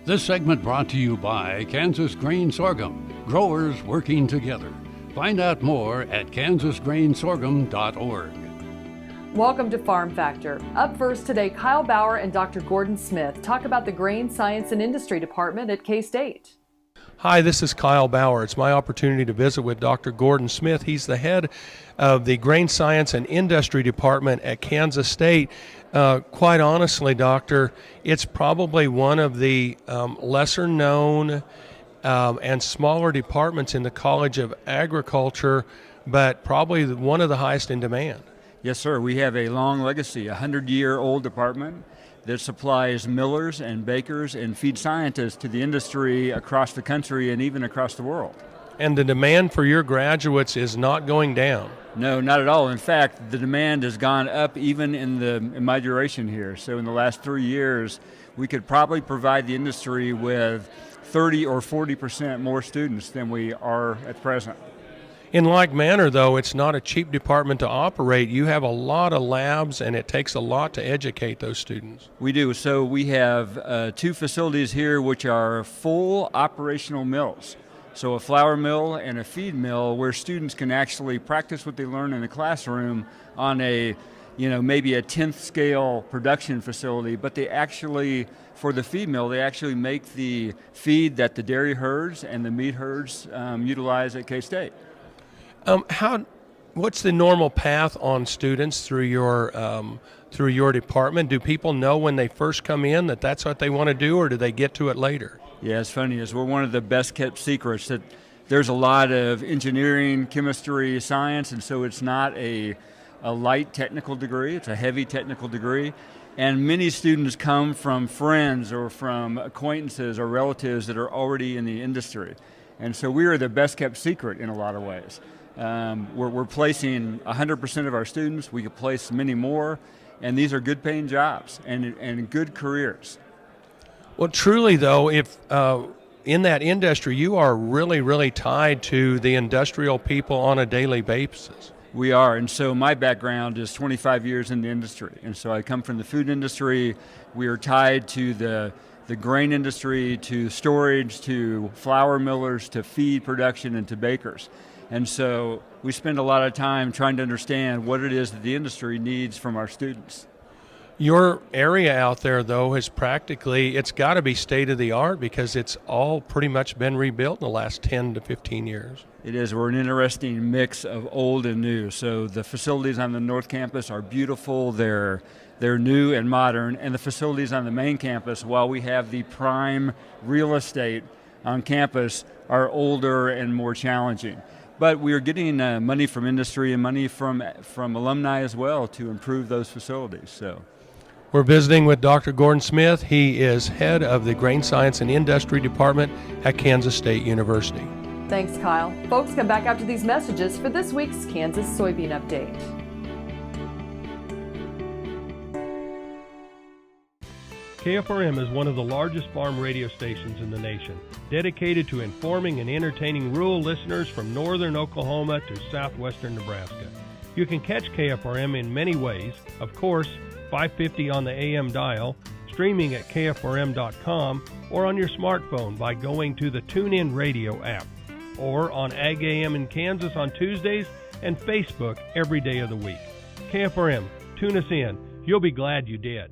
This segment brought to you by Kansas Grain Sorghum, growers working together. Find out more at kansasgrainsorghum.org. Welcome to Farm Factor. Up first today, Kyle Bauer and Dr. Gordon Smith talk about the Grain Science and Industry Department at K-State. Hi, this is Kyle Bauer. It's my opportunity to visit with Dr. Gordon Smith. He's the head of the Grain Science and Industry Department at Kansas State. Quite honestly, Doctor, it's probably one of the lesser known and smaller departments in the College of Agriculture, but probably one of the highest in demand. Yes, sir. We have a long legacy, a 100-year-old department that supplies millers and bakers and feed scientists to the industry across the country and even across the world. And the demand for your graduates is not going down. No, not at all. In fact, the demand has gone up even in my duration here. So in the last 3 years, we could probably provide the industry with 30 or 40% more students than we are at present. In like manner, though, it's not a cheap department to operate. You have a lot of labs, and it takes a lot to educate those students. We do. So we have 2 facilities here which are full operational mills. So a flour mill and a feed mill where students can actually practice what they learn in the classroom on maybe a 10th scale production facility, but they actually, for the feed mill, they actually make the feed that the dairy herds and the meat herds utilize at K-State. What's the normal path on students through your department? Do people know when they first come in that that's what they want to do, or do they get to it later? Yeah, it's funny. We're one of the best kept secrets that there's a lot of engineering, chemistry, science, and so it's not a light technical degree. It's a heavy technical degree. And many students come from friends or from acquaintances or relatives that are already in the industry. And so we are the best kept secret in a lot of ways. We're placing 100% of our students. We could place many more, and these are good paying jobs and good careers. Well, truly though, if in that industry, you are really, really tied to the industrial people on a daily basis. We are, and so my background is 25 years in the industry, and so I come from the food industry. We are tied to the grain industry, to storage, to flour millers, to feed production, and to bakers. And so we spend a lot of time trying to understand what it is that the industry needs from our students. Your area out there, though, it's got to be state-of-the-art because it's all pretty much been rebuilt in the last 10 to 15 years. It is. We're an interesting mix of old and new. So the facilities on the North Campus are beautiful. They're new and modern. And the facilities on the main campus, while we have the prime real estate on campus, are older and more challenging. But we are getting money from industry and money from alumni as well to improve those facilities. So we're visiting with Dr. Gordon Smith. He is head of the Grain Science and Industry Department at Kansas State University. Thanks, Kyle. Folks, come back after these messages for this week's Kansas Soybean Update. KFRM is one of the largest farm radio stations in the nation, dedicated to informing and entertaining rural listeners from northern Oklahoma to southwestern Nebraska. You can catch KFRM in many ways. Of course, 550 on the AM dial, streaming at kfrm.com, or on your smartphone by going to the TuneIn Radio app, or on Ag AM in Kansas on Tuesdays and Facebook every day of the week. KFRM, tune us in. You'll be glad you did.